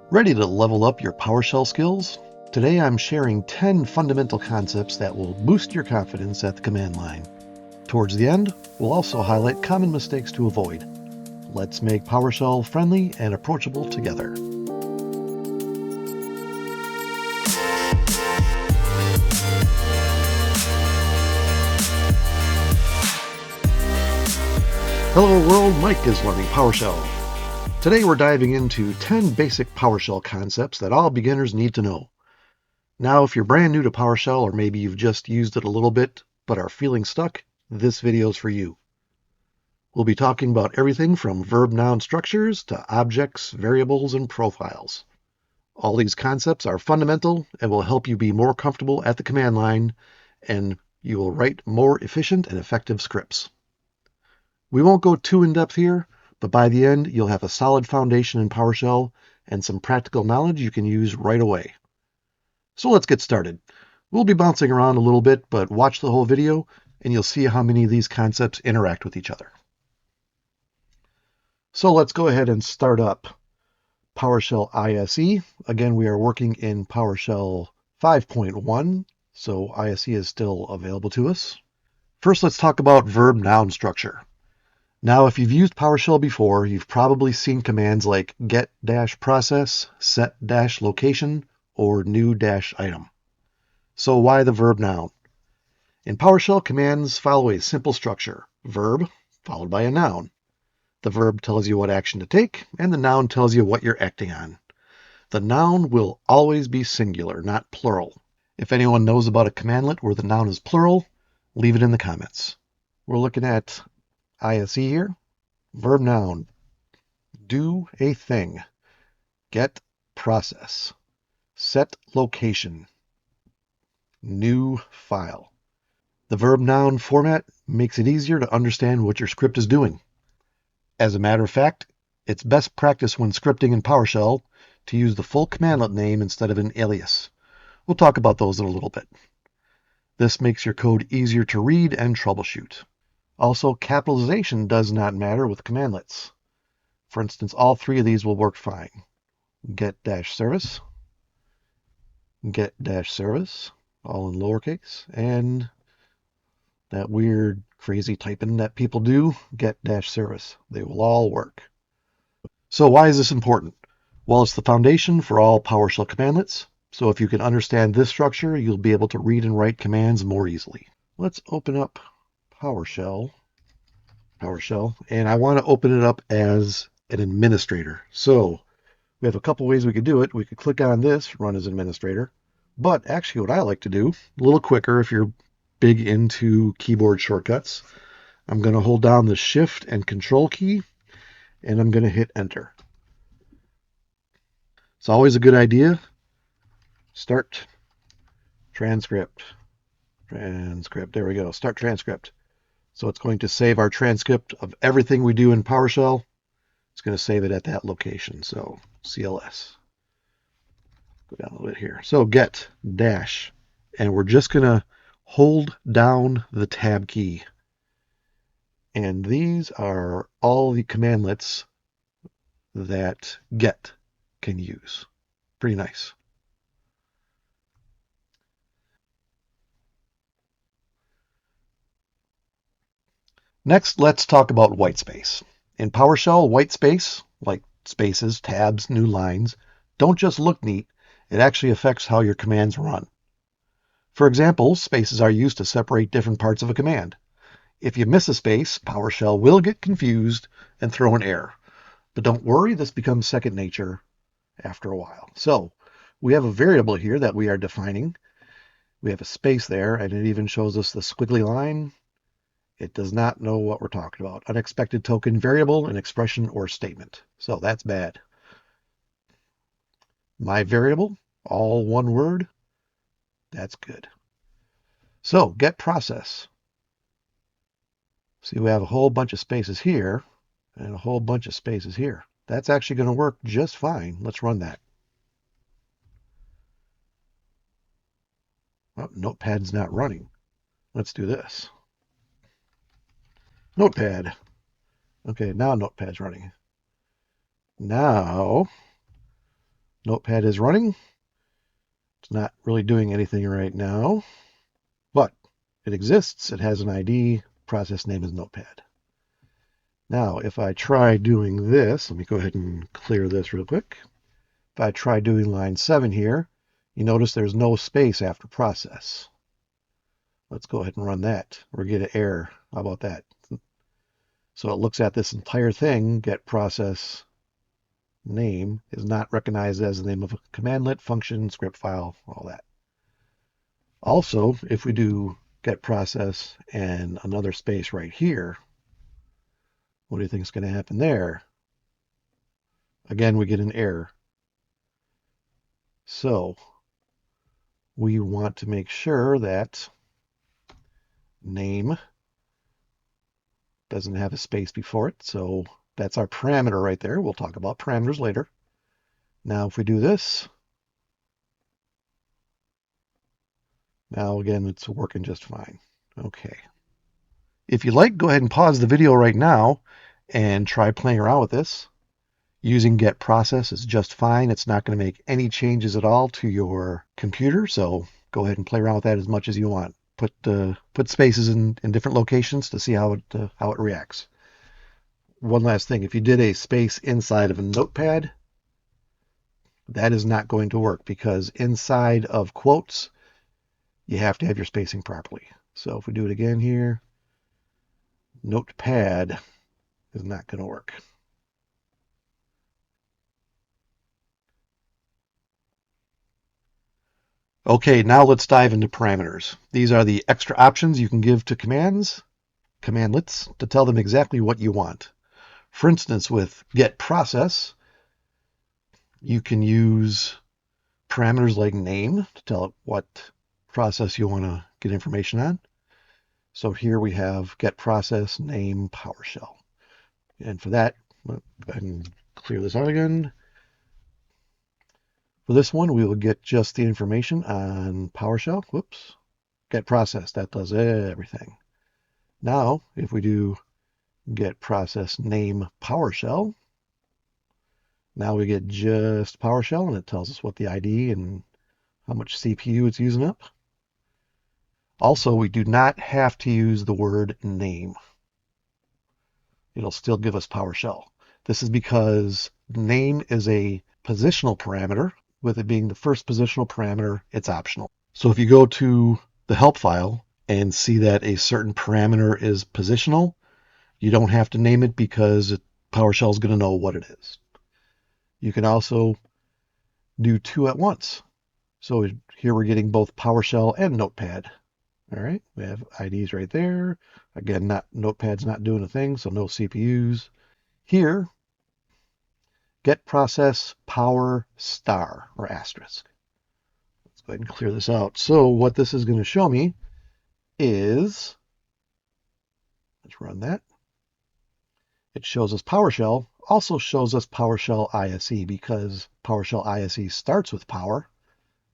Ready to level up your PowerShell skills? Today I'm sharing 10 fundamental concepts that will boost your confidence at the command line. Towards the end, we'll also highlight common mistakes to avoid. Let's make PowerShell friendly and approachable together. Hello world, Mike is learning PowerShell. Today we're diving into 10 basic PowerShell concepts that all beginners need to know. Now, if you're brand new to PowerShell, or maybe you've just used it a little bit but are feeling stuck, this video is for you. We'll be talking about everything from verb-noun structures to objects, variables, and profiles. All these concepts are fundamental and will help you be more comfortable at the command line, and you will write more efficient and effective scripts. We won't go too in-depth here, but by the end, you'll have a solid foundation in PowerShell and some practical knowledge you can use right away. So let's get started. We'll be bouncing around a little bit, but watch the whole video and you'll see how many of these concepts interact with each other. So let's go ahead and start up PowerShell ISE. Again, we are working in PowerShell 5.1, so ISE is still available to us. First, let's talk about verb-noun structure. Now, if you've used PowerShell before, you've probably seen commands like get-process, set-location, or new-item. So why the verb noun? In PowerShell, commands follow a simple structure: verb followed by a noun. The verb tells you what action to take, and the noun tells you what you're acting on. The noun will always be singular, not plural. If anyone knows about a commandlet where the noun is plural, leave it in the comments. We're looking at ISE here. Verb noun, do a thing. Get process. Set location. New file. The verb noun format makes it easier to understand what your script is doing. As a matter of fact, it's best practice when scripting in PowerShell to use the full commandlet name instead of an alias. We'll talk about those in a little bit. This makes your code easier to read and troubleshoot. Also, capitalization does not matter with commandlets. For instance, all three of these will work fine. Get-service, get-service, all in lowercase, and that weird, crazy typing that people do, get-service. They will all work. So why is this important? Well, it's the foundation for all PowerShell commandlets, so if you can understand this structure, you'll be able to read and write commands more easily. Let's open up PowerShell, and I want to open it up as an administrator. So we have a couple ways we could do it. We could click on this, run as administrator. But actually what I like to do, a little quicker if you're big into keyboard shortcuts, I'm going to hold down the Shift and Control key, and I'm going to hit Enter. It's always a good idea. Start transcript. There we go. Start transcript. So it's going to save our transcript of everything we do in PowerShell. It's going to save it at that location. So CLS. Go down a little bit here. So get dash, and we're just going to hold down the tab key. And these are all the commandlets that get can use. Pretty nice. Next, let's talk about whitespace. In PowerShell, whitespace, like spaces, tabs, new lines, don't just look neat, it actually affects how your commands run. For example, spaces are used to separate different parts of a command. If you miss a space, PowerShell will get confused and throw an error. But don't worry, this becomes second nature after a while. So we have a variable here that we are defining. We have a space there, and it even shows us the squiggly line. It does not know what we're talking about. Unexpected token variable, an expression, or statement. So that's bad. My variable, all one word. That's good. So get process. See, we have a whole bunch of spaces here and a whole bunch of spaces here. That's actually going to work just fine. Let's run that. Oh, Notepad's not running. Let's do this. Notepad. Okay, now Notepad's running. Now Notepad is running. It's not really doing anything right now, but it exists. It has an ID. Process name is Notepad. Now, if I try doing this, let me go ahead and clear this real quick. If I try doing line 7 here, you notice there's no space after process. Let's go ahead and run that. We'll get an error. How about that? So it looks at this entire thing, get process name is not recognized as the name of a commandlet, function, script file, all that. Also, if we do get process and another space right here, what do you think is going to happen there? Again, we get an error. So we want to make sure that name doesn't have a space before it. So that's our parameter right there. We'll talk about parameters later. Now, if we do this, now again, it's working just fine. Okay. If you like, go ahead and pause the video right now and try playing around with this. Using get process is just fine. It's not going to make any changes at all to your computer, so go ahead and play around with that as much as you want. Put spaces in different locations to see how it reacts. One last thing, if you did a space inside of a notepad, that is not going to work because inside of quotes, you have to have your spacing properly. So if we do it again here, notepad is not going to work. Okay, now let's dive into parameters. These are the extra options you can give to commandlets, to tell them exactly what you want. For instance, with get process, you can use parameters like name to tell it what process you want to get information on. So here we have get process name PowerShell. And for that, go ahead and clear this out again. For this one, we will get just the information on PowerShell. Whoops. Get process, that does everything. Now, if we do get process name PowerShell, now we get just PowerShell, and it tells us what the ID and how much CPU it's using up. Also, we do not have to use the word name. It'll still give us PowerShell. This is because name is a positional parameter. With it being the first positional parameter, it's optional. So if you go to the help file and see that a certain parameter is positional, you don't have to name it because PowerShell is going to know what it is. You can also do two at once. So here we're getting both PowerShell and Notepad. All right, we have IDs right there. Again, Notepad's not doing a thing, so no CPUs. Here, get process power star or asterisk. Let's go ahead and clear this out. So what this is going to show me is, let's run that. It shows us PowerShell, also shows us PowerShell ISE because PowerShell ISE starts with power,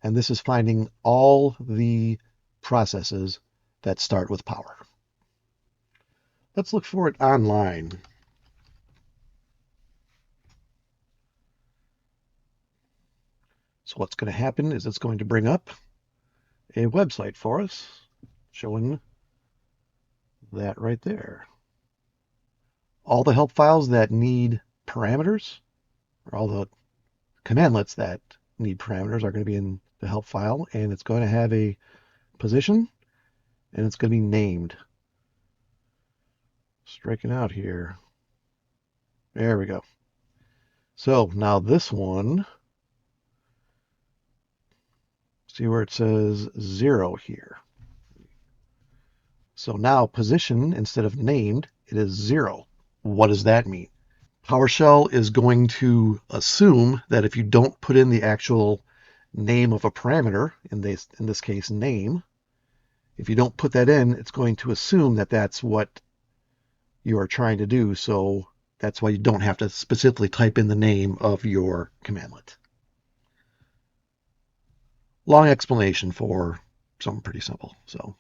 and this is finding all the processes that start with power. Let's look for it online. So what's going to happen is it's going to bring up a website for us showing that right there. All the help files that need parameters, or all the commandlets that need parameters are going to be in the help file, and it's going to have a position, and it's going to be named. Striking out here. There we go. So now this one, see where it says 0 here. So now position, instead of named, it is 0. What does that mean? PowerShell is going to assume that if you don't put in the actual name of a parameter, in this case name, if you don't put that in, it's going to assume that that's what you are trying to do. So that's why you don't have to specifically type in the name of your commandlet. Long explanation for something pretty simple. So,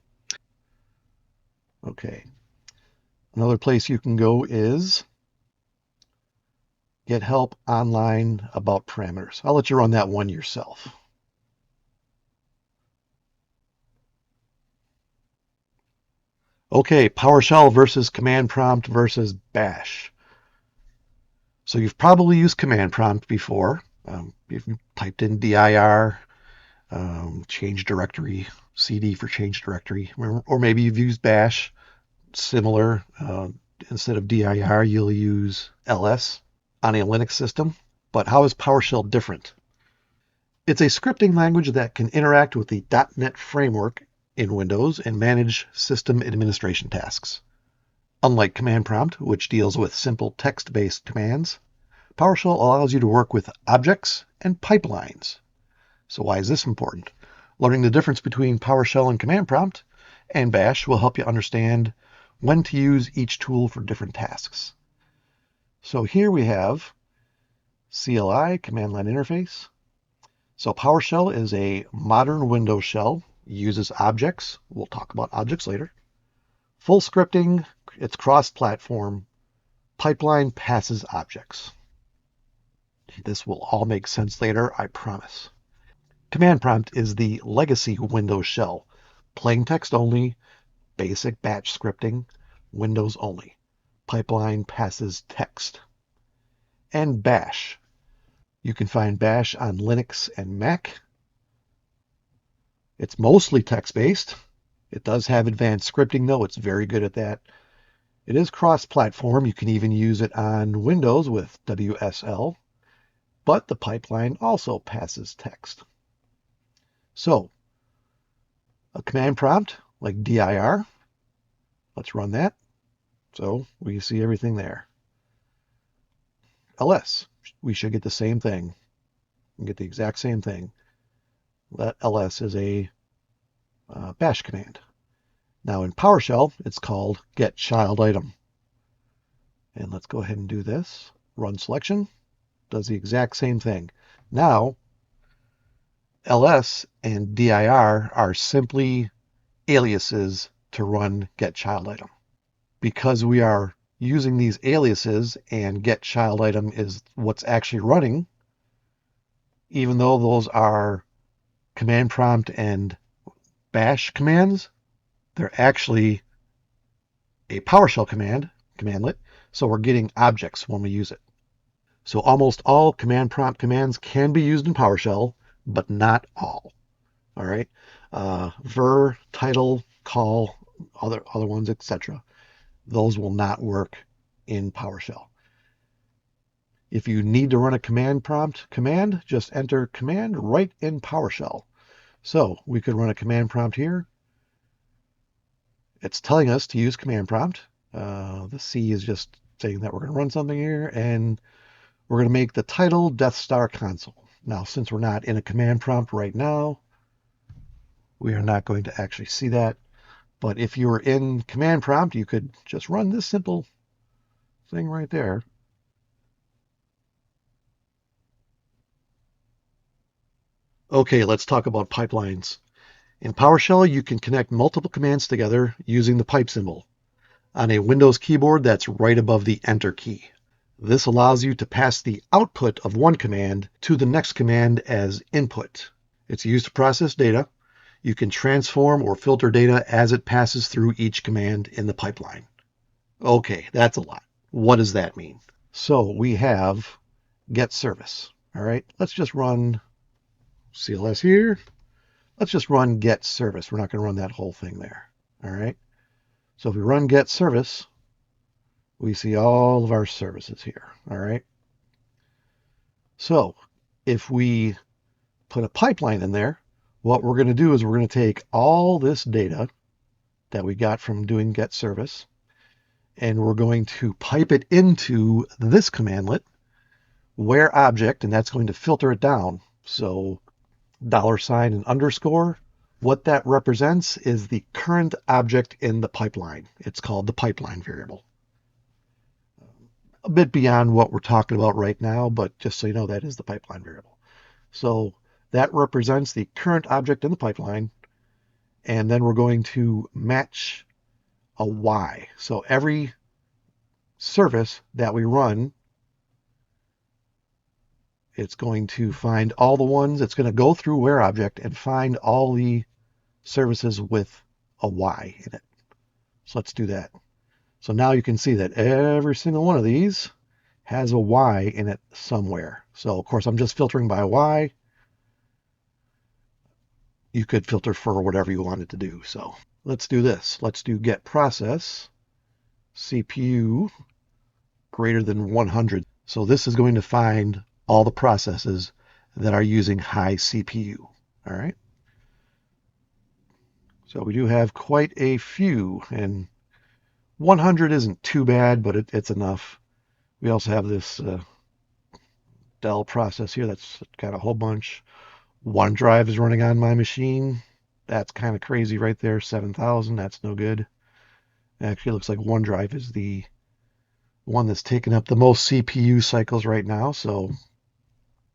okay. Another place you can go is Get help online about parameters. I'll let you run that one yourself. Okay, PowerShell versus command prompt versus bash. So you've probably used command prompt before. You've typed in dir, change directory, cd for change directory, or maybe you've used bash, similar. Instead of dir, you'll use ls on a Linux system. But how is PowerShell different? It's a scripting language that can interact with the .NET framework in Windows and manage system administration tasks. Unlike Command Prompt, which deals with simple text-based commands, PowerShell allows you to work with objects and pipelines. So why is this important? Learning the difference between PowerShell and Command Prompt and Bash will help you understand when to use each tool for different tasks. So here we have CLI, Command Line Interface. So PowerShell is a modern Windows shell, uses objects. We'll talk about objects later. Full scripting, it's cross-platform. Pipeline passes objects. This will all make sense later, I promise. Command prompt is the legacy Windows shell. Plain text only, basic batch scripting, Windows only. Pipeline passes text. And Bash. You can find Bash on Linux and Mac. It's mostly text-based. It does have advanced scripting, though. It's very good at that. It is cross-platform. You can even use it on Windows with WSL. But the pipeline also passes text. So, a command prompt like dir. Let's run that. So we see everything there. ls. We should get the same thing. We get the exact same thing. That ls is a bash command. Now in PowerShell, it's called get child item. And let's go ahead and do this. Run selection. Does the exact same thing. Now, ls and dir are simply aliases to run get child item. Because we are using these aliases and get child item is what's actually running, even though those are command prompt and bash commands, they're actually a PowerShell commandlet, so we're getting objects when we use it. So almost all command prompt commands can be used in PowerShell, but not all. All right, ver, title, call, other ones, etc. Those will not work in PowerShell. If you need to run a command prompt command, just enter command right in PowerShell. So we could run a command prompt here. It's telling us to use command prompt. The C is just saying that we're going to run something here, and we're going to make the title Death Star console. Now, since we're not in a command prompt right now, we are not going to actually see that. But if you were in command prompt, you could just run this simple thing right there. Okay, let's talk about pipelines. In PowerShell, you can connect multiple commands together using the pipe symbol. On a Windows keyboard, that's right above the Enter key. This allows you to pass the output of one command to the next command as input. It's used to process data. You can transform or filter data as it passes through each command in the pipeline. Okay, that's a lot. What does that mean? So we have get service. All right, let's just run CLS here. Let's just run get service. We're not going to run that whole thing there. All right. So if we run get service, we see all of our services here. All right. So if we put a pipeline in there, what we're going to do is we're going to take all this data that we got from doing get service, and we're going to pipe it into this commandlet, where object, and that's going to filter it down. So $ and underscore, what that represents is the current object in the pipeline. It's called the pipeline variable. A bit beyond what we're talking about right now, but just so you know, that is the pipeline variable. So that represents the current object in the pipeline, and then we're going to match a Y. So every service that we run It's going to find all the ones. It's going to go through where object and find all the services with a Y in it. So let's do that. So now you can see that every single one of these has a Y in it somewhere. So of course I'm just filtering by Y. You could filter for whatever you wanted to do. So let's do this. Let's do get process CPU greater than 100. So this is going to find all the processes that are using high CPU. All right. So we do have quite a few, and 100 isn't too bad, but it's enough. We also have this Dell process here that's got a whole bunch. OneDrive is running on my machine. That's kind of crazy right there. 7,000. That's no good. Actually, it looks like OneDrive is the one that's taking up the most CPU cycles right now. So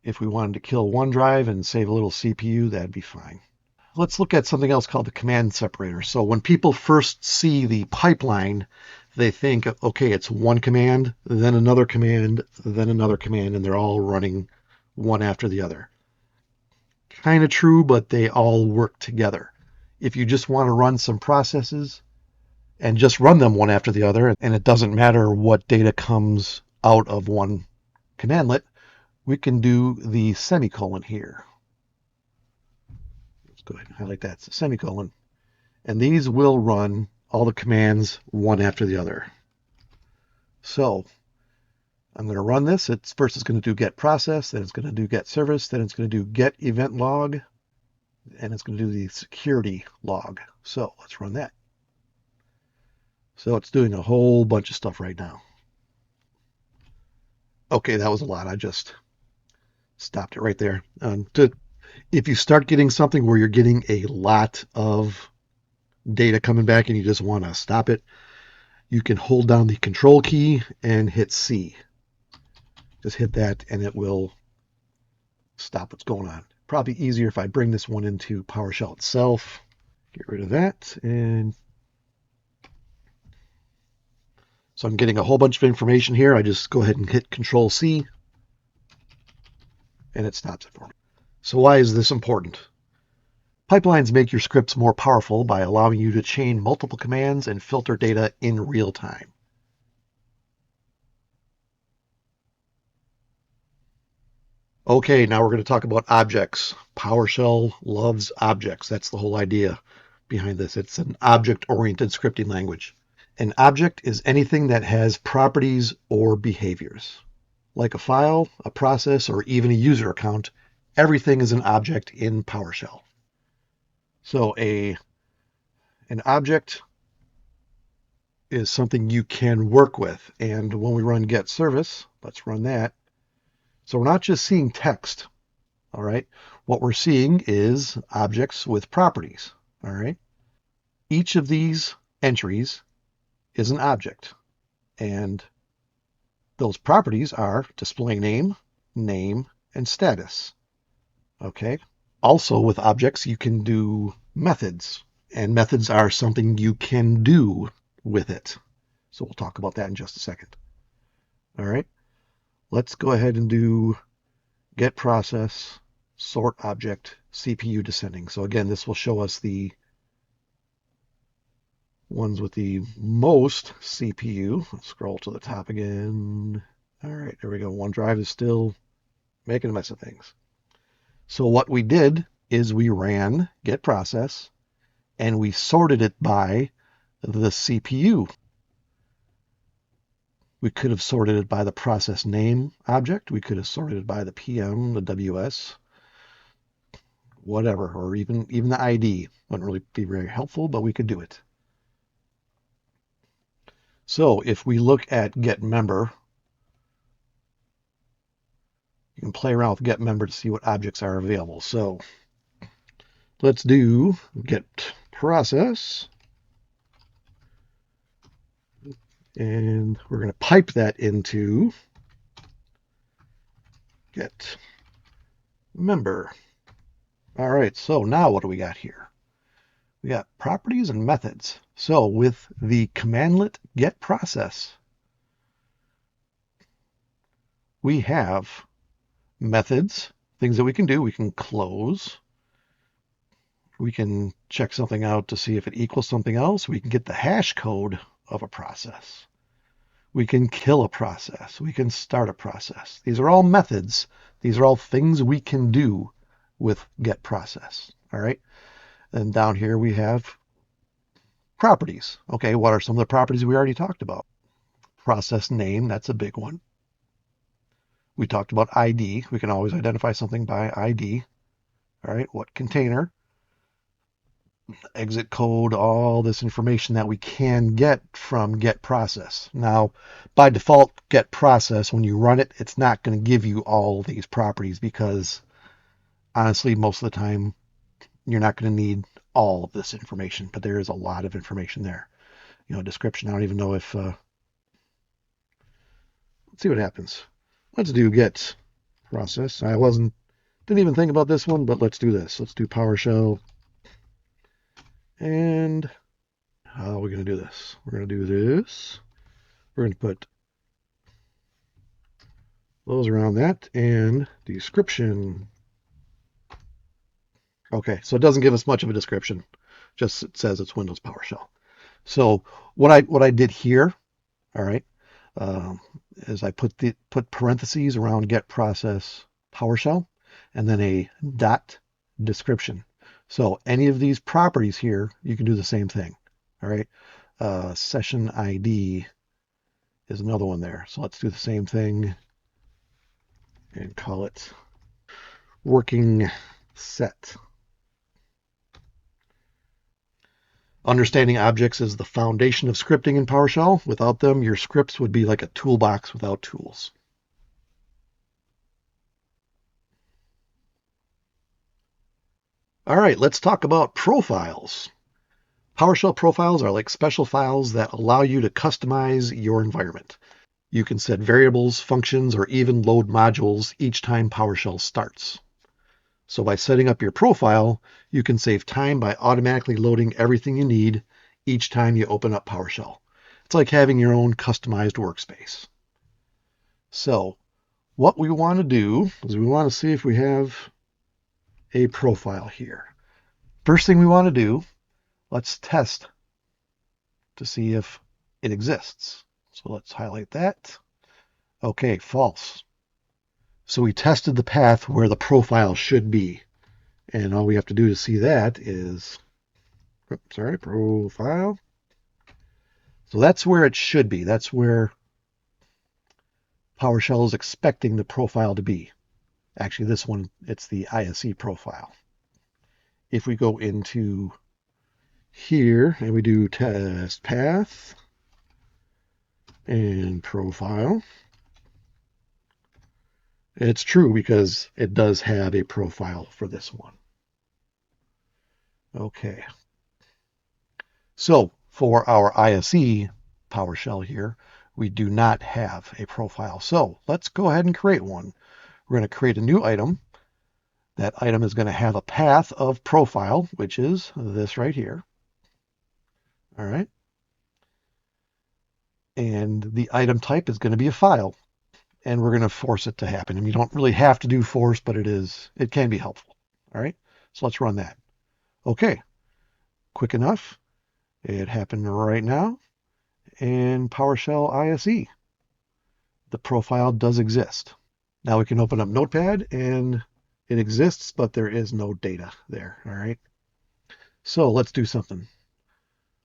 if we wanted to kill OneDrive and save a little CPU, that'd be fine. Let's look at something else called the command separator. So when people first see the pipeline, they think, okay, it's one command, then another command, then another command, and they're all running one after the other. Kind of true, but they all work together. If you just want to run some processes and just run them one after the other, and it doesn't matter what data comes out of one commandlet, we can do the semicolon here. Let's go ahead and highlight that. It's a semicolon. And these will run all the commands one after the other. So I'm going to run this. First it's going to do get process, then it's going to do get service, then it's going to do get event log, and it's going to do the security log. So let's run that. So it's doing a whole bunch of stuff right now. Okay, that was a lot. I just stopped it right there. If you start getting something where you're getting a lot of data coming back and you just want to stop it, you can hold down the control key and hit C. Just hit that and it will stop what's going on. Probably easier if I bring this one into PowerShell itself. Get rid of that. And so I'm getting a whole bunch of information here. I just go ahead and hit Control C and it stops it for me. So why is this important? Pipelines make your scripts more powerful by allowing you to chain multiple commands and filter data in real time. Okay, now we're going to talk about objects. PowerShell loves objects. That's the whole idea behind this. It's an object-oriented scripting language. An object is anything that has properties or behaviors. Like a file, a process, or even a user account, everything is an object in PowerShell. So an object is something you can work with. And when we run get service, let's run that. So we're not just seeing text, all right? What we're seeing is objects with properties, all right? Each of these entries is an object, and those properties are display name, name, and status, okay? Also with objects, you can do methods, and methods are something you can do with it. So we'll talk about that in just a second, all right? Let's go ahead and do get process, sort object, CPU descending. So again, this will show us the ones with the most CPU. Let's scroll to the top again. All right, there we go. OneDrive is still making a mess of things. So what we did is we ran get process and we sorted it by the CPU. We could have sorted it by the process name object. We could have sorted it by the PM, the WS, whatever, or even the ID. Wouldn't really be very helpful, but we could do it. So if we look at get member, you can play around with get member to see what objects are available. So let's do get process. And we're going to pipe that into get member. All right, so now what do we got here? We got properties and methods. So with the commandlet get process, we have methods, things that we can do. We can close. We can check something out to see if it equals something else. We can get the hash code of a process. We can kill a process. We can start a process. These are all methods. These are all things we can do with get process. All right. And down here we have properties. Okay, what are some of the properties we already talked about? Process name, that's a big one. We talked about ID. We can always identify something by ID. All right, what container, exit code, all this information that we can get from get process. Now, by default, get process, when you run it, it's not going to give you all these properties because honestly, most of the time, you're not going to need all of this information, but there is a lot of information there. Description, I don't even know if, let's see what happens. Let's do get process. Didn't even think about this one, but let's do this. Let's do PowerShell. And how are we going to do this? We're going to do this. We're going to put those around that and description. Okay, so it doesn't give us much of a description. Just it says it's Windows PowerShell. So what I did here, all right, is I put parentheses around get process PowerShell and then a dot description. So any of these properties here, you can do the same thing. All right. Session ID is another one there. So let's do the same thing and call it working set. Understanding objects is the foundation of scripting in PowerShell. Without them, your scripts would be like a toolbox without tools. All right, let's talk about profiles. PowerShell profiles are like special files that allow you to customize your environment. You can set variables, functions, or even load modules each time PowerShell starts. So by setting up your profile, you can save time by automatically loading everything you need each time you open up PowerShell. It's like having your own customized workspace. So what we want to do is we want to see if we have a profile here. First thing we want to do, let's test to see if it exists. So let's highlight that. Okay, false. So we tested the path where the profile should be. And all we have to do to see that is, profile. So that's where it should be. That's where PowerShell is expecting the profile to be. Actually, this one, it's the ISE profile. If we go into here and we do test path and profile, it's true because it does have a profile for this one. Okay. So for our ISE PowerShell here, we do not have a profile. So let's go ahead and create one. We're going to create a new item. That item is going to have a path of profile, which is this right here. All right. And the item type is going to be a file. And we're going to force it to happen. And you don't really have to do force, but it can be helpful. All right. So let's run that. Okay. Quick enough. It happened right now. And PowerShell ISE. The profile does exist. Now we can open up Notepad and it exists, but there is no data there. All right. So let's do something.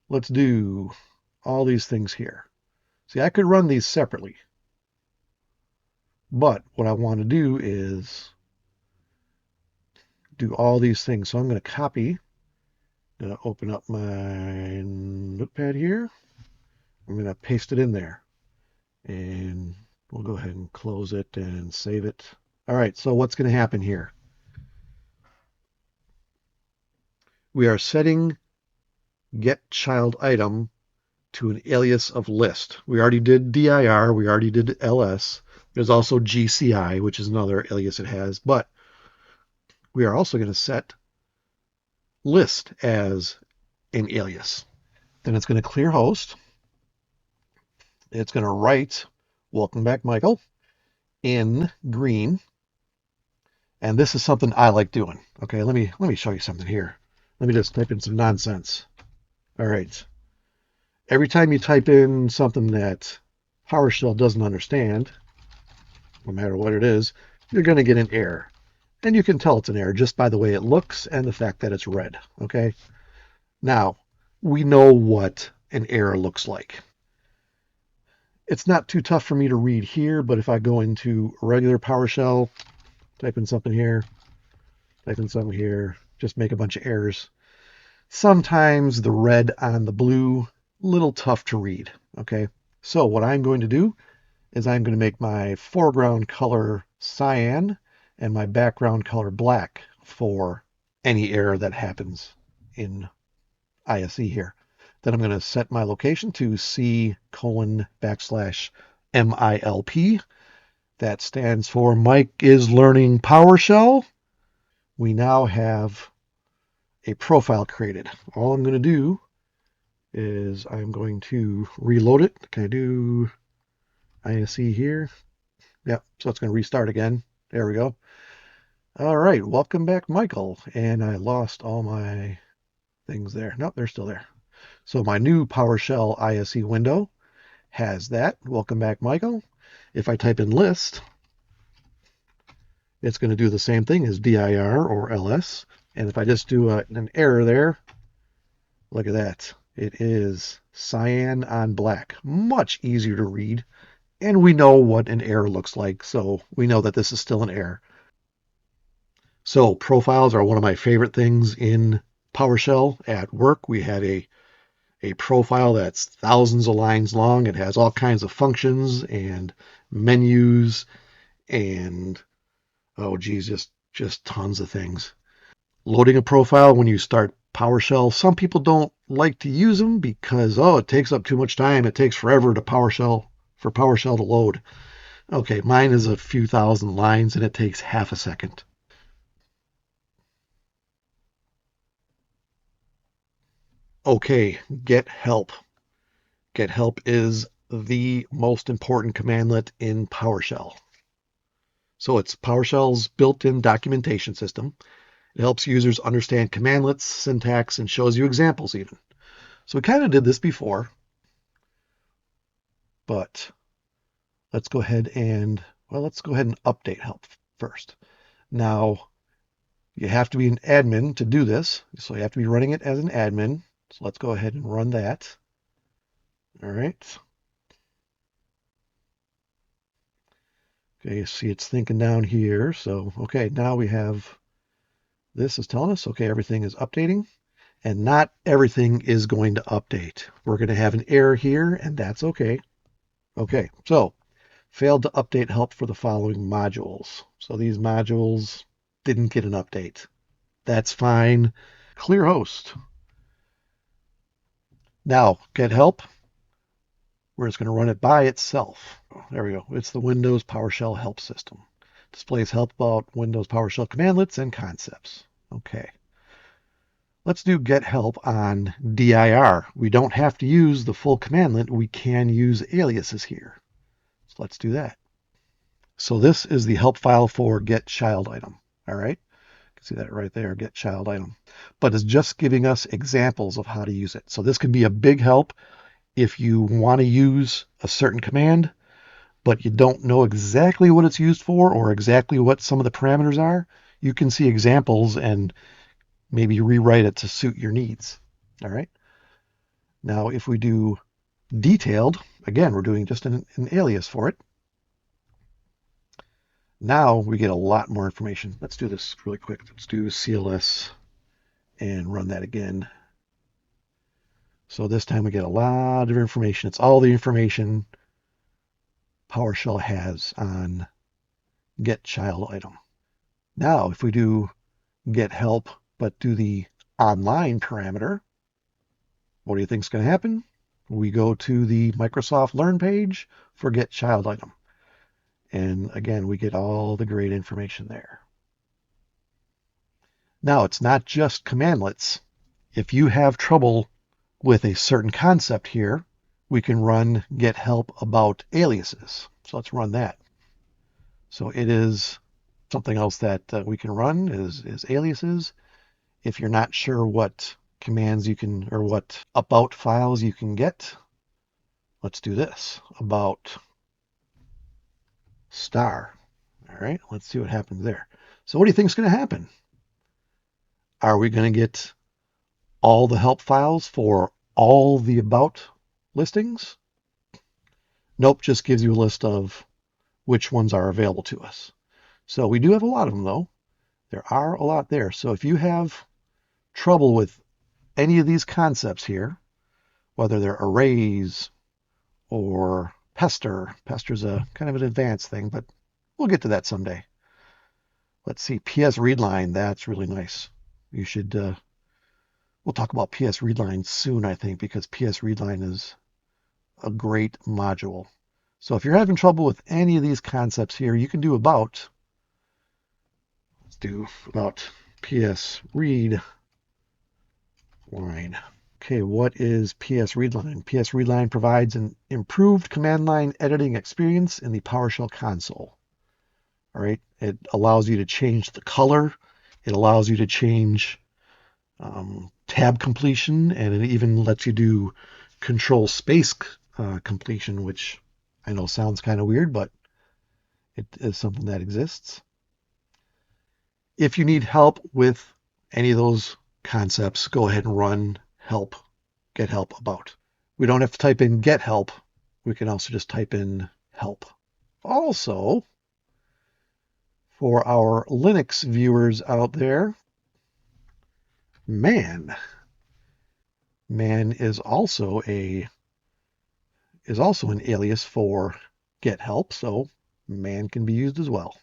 Let's do all these things here. See, I could run these separately. But what I want to do is do all these things. So I'm going to copy. I'm going to open up my Notepad here. I'm going to paste it in there. And we'll go ahead and close it and save it. All right, so what's going to happen here? We are setting get child item to an alias of list. We already did dir, we already did ls. There's also gci, which is another alias it has, but we are also going to set list as an alias. Then it's going to clear host. It's going to write welcome back Michael in green. And this is something I like doing. Okay, let me show you something here. Let me just type in some nonsense. All right. Every time you type in something that PowerShell doesn't understand, no matter what it is, you're going to get an error. And you can tell it's an error just by the way it looks and the fact that it's red. Okay. Now, we know what an error looks like. It's not too tough for me to read here, but if I go into regular PowerShell, type in something here, type in something here, just make a bunch of errors. Sometimes the red on the blue, little tough to read. Okay. So what I'm going to do is I'm going to make my foreground color cyan and my background color black for any error that happens in ISE here. Then I'm going to set my location to C:\MILP. That stands for Mike is learning PowerShell. We now have a profile created. All I'm going to do is I'm going to reload it. Can I do ISE here? Yep, so it's going to restart again. There we go. All right, welcome back, Michael. And I lost all my things there. Nope, they're still there. So my new PowerShell ISE window has that. Welcome back, Michael. If I type in list, it's going to do the same thing as dir or ls. And if I just do an error there, look at that. It is cyan on black. Much easier to read. And we know what an error looks like, so we know that this is still an error. So profiles are one of my favorite things in PowerShell. At work, we had a profile that's thousands of lines long. It has all kinds of functions and menus and, oh geez, just tons of things. Loading a profile when you start PowerShell, some people don't like to use them because, oh, it takes up too much time. It takes forever for PowerShell to load. Okay, mine is a few thousand lines and it takes half a second. Okay, get help. Get help is the most important commandlet in PowerShell. So it's PowerShell's built-in documentation system. It helps users understand commandlets, syntax, and shows you examples even. So we kind of did this before, but let's go ahead and update help first. Now, you have to be an admin to do this, so you have to be running it as an admin. So let's go ahead and run that. All right. Okay, you see it's thinking down here. So, okay, now we have, this is telling us, okay, everything is updating. And not everything is going to update. We're going to have an error here, and that's okay. Okay, so failed to update help for the following modules. So these modules didn't get an update. That's fine. Clear host. Now, get help. We're just going to run it by itself. There we go. It's the Windows PowerShell help system. Displays help about Windows PowerShell commandlets and concepts. Okay. Let's do get help on dir. We don't have to use the full commandlet. We can use aliases here. So let's do that. So this is the help file for get child item. All right. You can see that right there, get child item. But it's just giving us examples of how to use it. So this can be a big help if you want to use a certain command, but you don't know exactly what it's used for or exactly what some of the parameters are. You can see examples and maybe rewrite it to suit your needs. All right. Now, if we do detailed, again, we're doing just an alias for it. Now we get a lot more information. Let's do this really quick. Let's do CLS and run that again. So this time we get a lot of information. It's all the information PowerShell has on get child item. Now, if we do get help, but do the online parameter, what do you think is going to happen? We go to the Microsoft Learn page for get child item. And again, we get all the great information there. Now, it's not just commandlets. If you have trouble with a certain concept here, we can run get help about aliases. So let's run that. So it is Something else that we can run is aliases. If you're not sure what commands you can, or what about files you can get, let's do this. About star. All right, let's see what happens there. So what do you think is going to happen? Are we going to get all the help files for all the about listings? Nope, just gives you a list of which ones are available to us. So we do have a lot of them, though. There are a lot there. So if you have trouble with any of these concepts here, whether they're arrays or pester. Pester's a kind of an advanced thing, but we'll get to that someday. Let's see, PS readline. That's really nice. You should, we'll talk about PS readline soon, I think, because PS readline is a great module. So if you're having trouble with any of these concepts here, you can do about. Let's do about PS read line. Okay, what is PS readline? PS readline provides an improved command line editing experience in the PowerShell console. All right, it allows you to change the color. It allows you to change tab completion, and it even lets you do control space completion, which I know sounds kind of weird, but it is something that exists. If you need help with any of those concepts, go ahead and run help, get help about. We don't have to type in get help. We can also just type in help. Also, for our Linux viewers out there, man is also an alias for get help, so man can be used as well.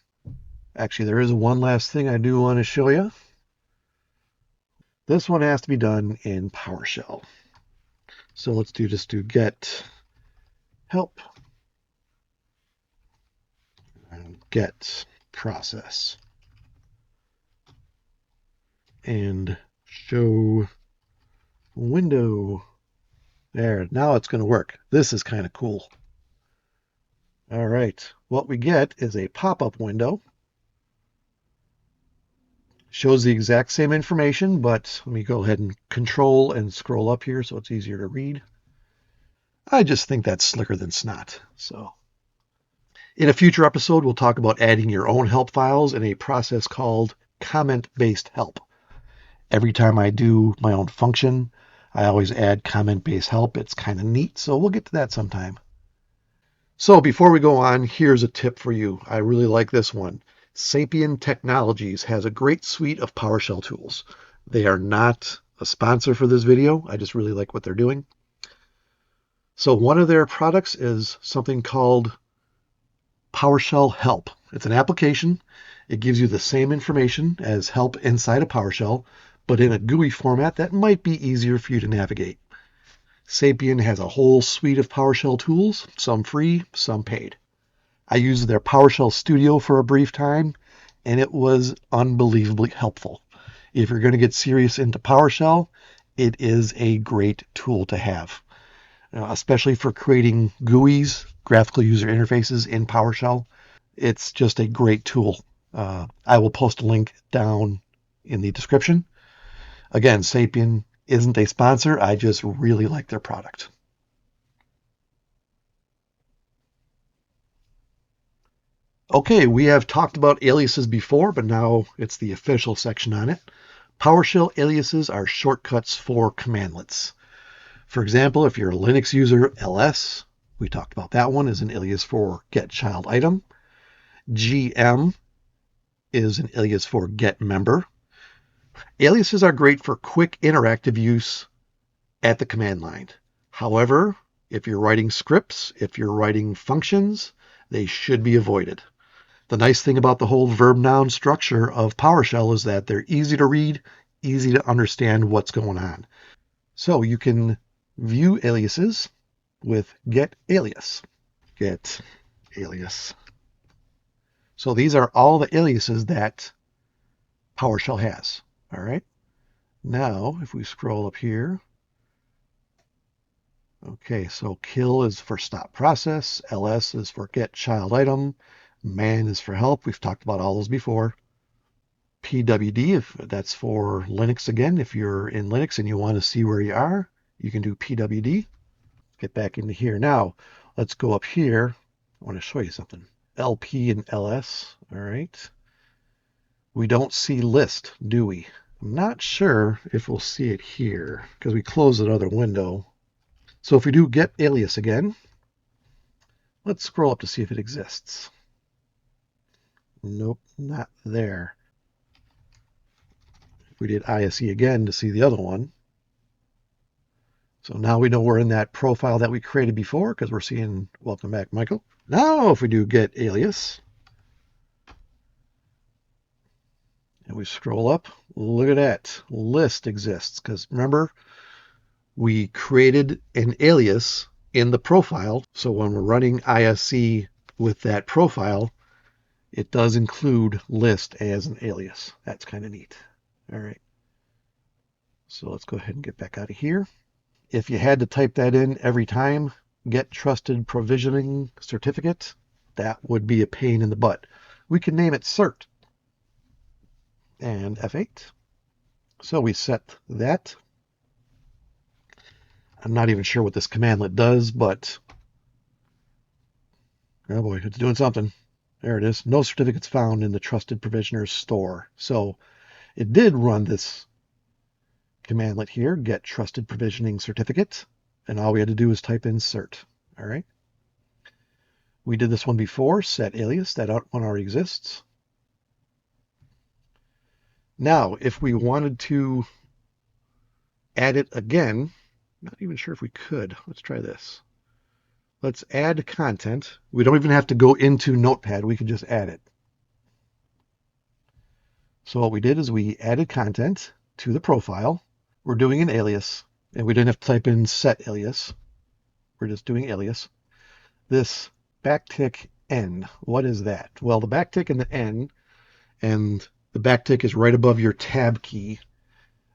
Actually, there is one last thing I do want to show you. This one has to be done in PowerShell. So let's just do get help and get process and show window. There, now it's going to work. This is kind of cool. All right, what we get is a pop-up window. Shows the exact same information, but let me go ahead and control and scroll up here so it's easier to read. I just think that's slicker than Snot. So, in a future episode, we'll talk about adding your own help files in a process called comment-based help. Every time I do my own function, I always add comment-based help. It's kind of neat, so we'll get to that sometime. So before we go on, here's a tip for you. I really like this one. Sapien Technologies has a great suite of PowerShell tools. They are not a sponsor for this video. I just really like what they're doing. So one of their products is something called PowerShell Help. It's an application. It gives you the same information as help inside of PowerShell, but in a GUI format that might be easier for you to navigate. Sapien has a whole suite of PowerShell tools, some free, some paid. I used their PowerShell Studio for a brief time, and it was unbelievably helpful. If you're going to get serious into PowerShell, it is a great tool to have, especially for creating GUIs, graphical user interfaces in PowerShell. It's just a great tool. I will post a link down in the description. Again, Sapien isn't a sponsor. I just really like their product. Okay, we have talked about aliases before, but now it's the official section on it. PowerShell aliases are shortcuts for commandlets. For example, if you're a Linux user, ls, we talked about that one, is an alias for get child item. gm is an alias for get member. Aliases are great for quick interactive use at the command line. However, if you're writing scripts, if you're writing functions, they should be avoided. The nice thing about the whole verb-noun structure of PowerShell is that they're easy to read, easy to understand what's going on. So you can view aliases with get alias. Get alias. So these are all the aliases that PowerShell has. All right. Now, if we scroll up here, okay, so kill is for stop process, ls is for get child item, Man is for help. We've talked about all those before. PWD, if that's for Linux again. If you're in Linux and you want to see where you are, you can do PWD. Get back into here. Now, let's go up here. I want to show you something. LP and LS. All right. We don't see list, do we? I'm not sure if we'll see it here because we closed that other window. So if we do get alias again, let's scroll up to see if it exists. Nope, not there. If we did ISE again to see the other one. So now we know we're in that profile that we created before because we're seeing, welcome back, Michael. Now if we do get alias, and we scroll up, look at that, list exists. Because remember, we created an alias in the profile. So when we're running ISE with that profile, it does include list as an alias. That's kind of neat. All right. So let's go ahead and get back out of here. If you had to type that in every time, get trusted provisioning certificate, that would be a pain in the butt. We can name it cert and F8. So we set that. I'm not even sure what this commandlet does, but oh boy, it's doing something. There it is. No certificates found in the trusted provisioners store. So it did run this commandlet here, get trusted provisioning certificate, and all we had to do was type in cert. All right. We did this one before, set alias. That one already exists. Now, if we wanted to add it again, not even sure if we could. Let's try this. Let's add content. We don't even have to go into Notepad. We can just add it. So what we did is we added content to the profile. We're doing an alias, and we didn't have to type in set alias. We're just doing alias. This backtick N, what is that? Well, the backtick and the N, and the backtick is right above your tab key.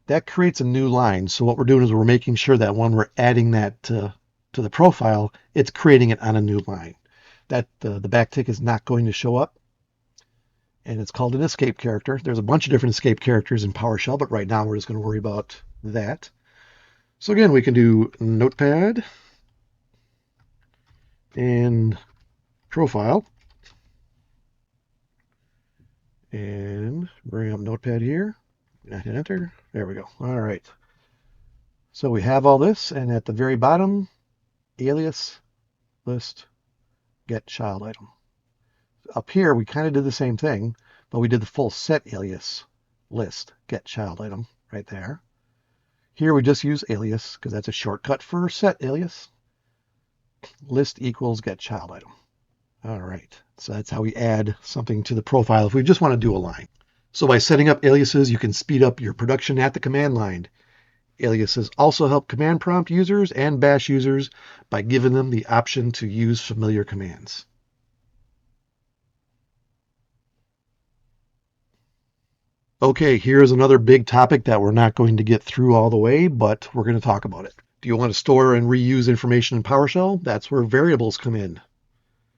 That creates a new line. So what we're doing is we're making sure that when we're adding that to the profile, it's creating it on a new line. That the backtick is not going to show up. And it's called an escape character. There's a bunch of different escape characters in PowerShell, but right now we're just going to worry about that. So again, we can do Notepad and profile. And bring up Notepad here. Hit enter. There we go. All right. So we have all this, and at the very bottom, alias, list, get child item. Up here, we kind of did the same thing, but we did the full set alias, list, get child item right there. Here we just use alias because that's a shortcut for set alias. List equals get child item. All right. So that's how we add something to the profile if we just want to do a line. So by setting up aliases, you can speed up your production at the command line. Aliases also help command prompt users and bash users by giving them the option to use familiar commands. Okay, here's another big topic that we're not going to get through all the way, but we're going to talk about it. Do you want to store and reuse information in PowerShell? That's where variables come in.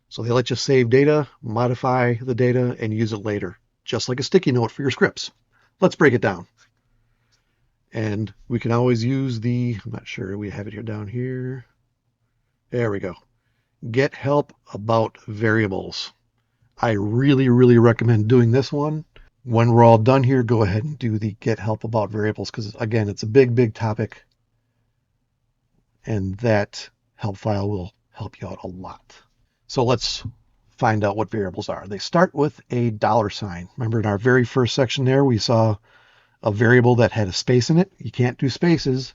So they let you save data, modify the data, and use it later, just like a sticky note for your scripts. Let's break it down. And we can always use I'm not sure, we have it here down here. There we go. Get help about variables. I really, really recommend doing this one. When we're all done here, go ahead and do the get help about variables because, again, it's a big, big topic. And that help file will help you out a lot. So let's find out what variables are. They start with a $sign. Remember in our very first section there, we saw a variable that had a space in it. You can't do spaces,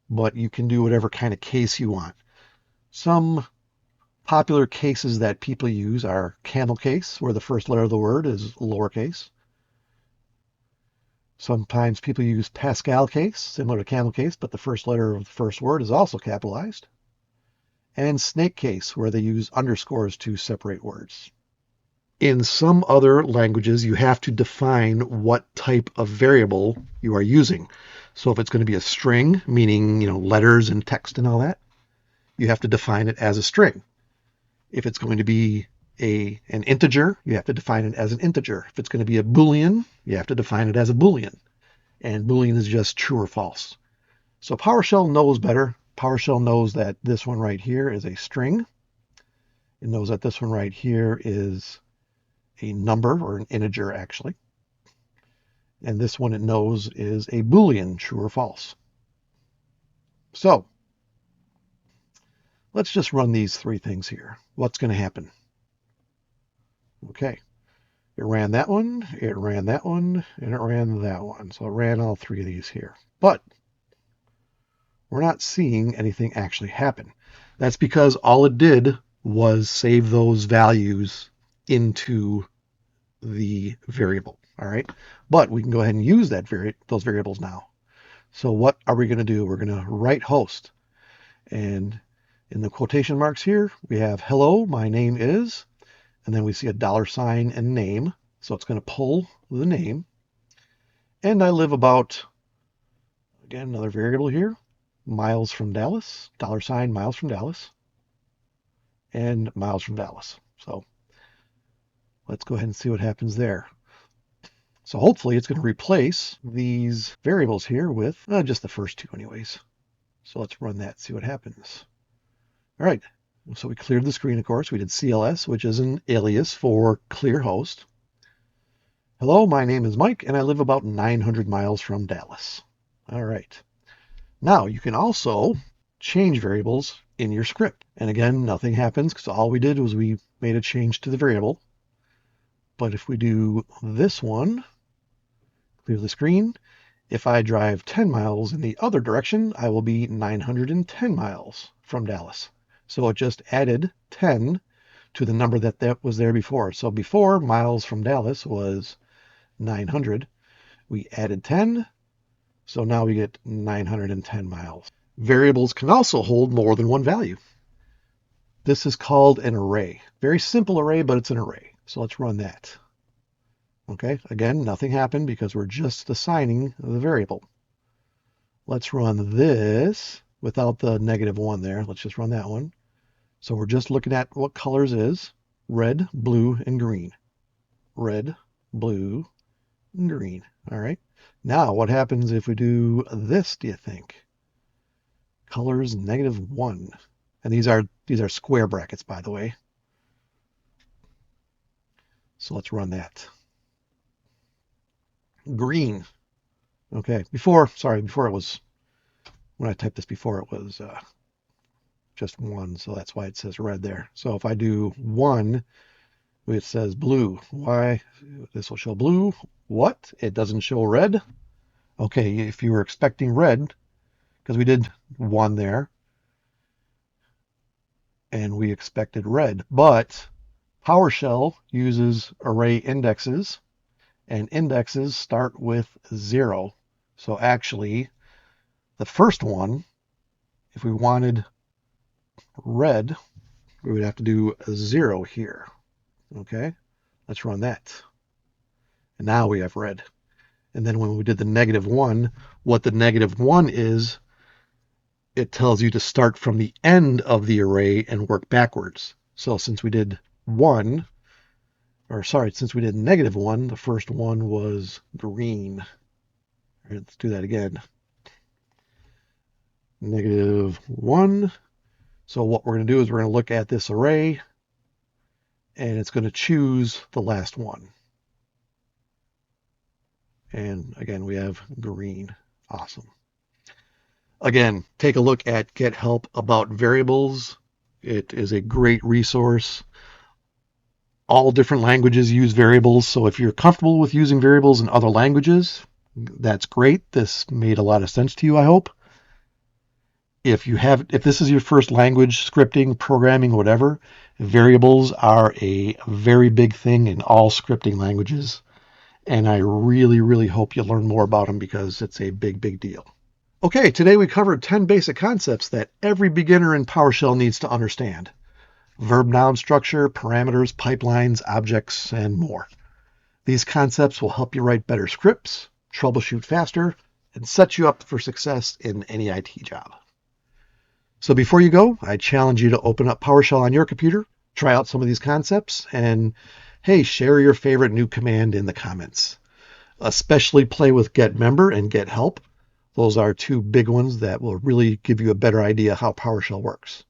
but you can do whatever kind of case you want. Some popular cases that people use are camel case, where the first letter of the word is lowercase. Sometimes people use Pascal case, similar to camel case, but the first letter of the first word is also capitalized. And snake case, where they use underscores to separate words. In some other languages, you have to define what type of variable you are using. So if it's going to be a string, meaning, letters and text and all that, you have to define it as a string. If it's going to be an integer, you have to define it as an integer. If it's going to be a Boolean, you have to define it as a Boolean. And Boolean is just true or false. So PowerShell knows better. PowerShell knows that this one right here is a string. It knows that this one right here is a number, or an integer actually. And this one it knows is a Boolean, true or false. So let's just run these three things here. What's going to happen? Okay, it ran that one, it ran that one, and it ran that one. So it ran all three of these here. But we're not seeing anything actually happen. That's because all it did was save those values into the variable. All right, but we can go ahead and use those variables now. So what are we going to do? We're going to write host, and in the quotation marks here we have hello, my name is, and then we see a $ and name, so it's going to pull the name, and I live about, again, another variable here, miles from Dallas, $ miles from Dallas, and miles from Dallas. So let's go ahead and see what happens there. So hopefully it's going to replace these variables here with just the first two anyways. So let's run that, see what happens. All right, so we cleared the screen, of course. We did CLS, which is an alias for clear host. Hello, my name is Mike, and I live about 900 miles from Dallas. All right. Now you can also change variables in your script. And again, nothing happens because all we did was we made a change to the variable. But if we do this one, clear the screen, if I drive 10 miles in the other direction, I will be 910 miles from Dallas. So it just added 10 to the number that was there before. So before, miles from Dallas was 900. We added 10, so now we get 910 miles. Variables can also hold more than one value. This is called an array. Very simple array, but it's an array. So let's run that. Okay, again, nothing happened because we're just assigning the variable. Let's run this without the -1 there. Let's just run that one. So we're just looking at what colors is red, blue, and green. Red, blue, and green. All right. Now what happens if we do this, do you think? Colors -1. And these are square brackets, by the way. So let's run that. Green. Okay, before it was, when I typed this before, it was just 1, so that's why it says red there. So if I do 1, it says blue. Why? This will show blue. What? It doesn't show red? Okay, if you were expecting red, because we did 1 there, and we expected red, but PowerShell uses array indexes, and indexes start with 0. So actually, the first one, if we wanted red, we would have to do a 0 here. Okay, let's run that. And now we have red. And then when we did the -1, what the -1 is, it tells you to start from the end of the array and work backwards. So since we did -1, the first one was green. All right, let's do that again. -1. So what we're going to do is we're going to look at this array, and it's going to choose the last one. And again, we have green. Awesome. Again, take a look at Get Help About Variables. It is a great resource. All different languages use variables, so if you're comfortable with using variables in other languages, that's great. This made a lot of sense to you, I hope. If this is your first language, scripting, programming, whatever, variables are a very big thing in all scripting languages. And I really, really hope you learn more about them because it's a big, big deal. Okay, today we covered 10 basic concepts that every beginner in PowerShell needs to understand. Verb-Noun Structure, parameters, pipelines, objects, and more. These concepts will help you write better scripts, troubleshoot faster, and set you up for success in any IT job. So before you go, I challenge you to open up PowerShell on your computer, Try out some of these concepts, and hey, share your favorite new command in the comments. Especially play with get member and get help. Those are two big ones that will really give you a better idea how PowerShell works.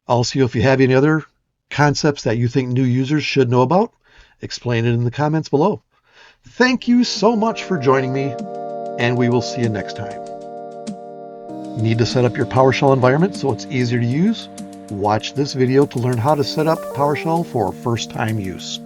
Also, if you have any other concepts that you think new users should know about, explain it in the comments below. Thank you so much for joining me, and we will see you next time. Need to set up your PowerShell environment so it's easier to use? Watch this video to learn how to set up PowerShell for first-time use.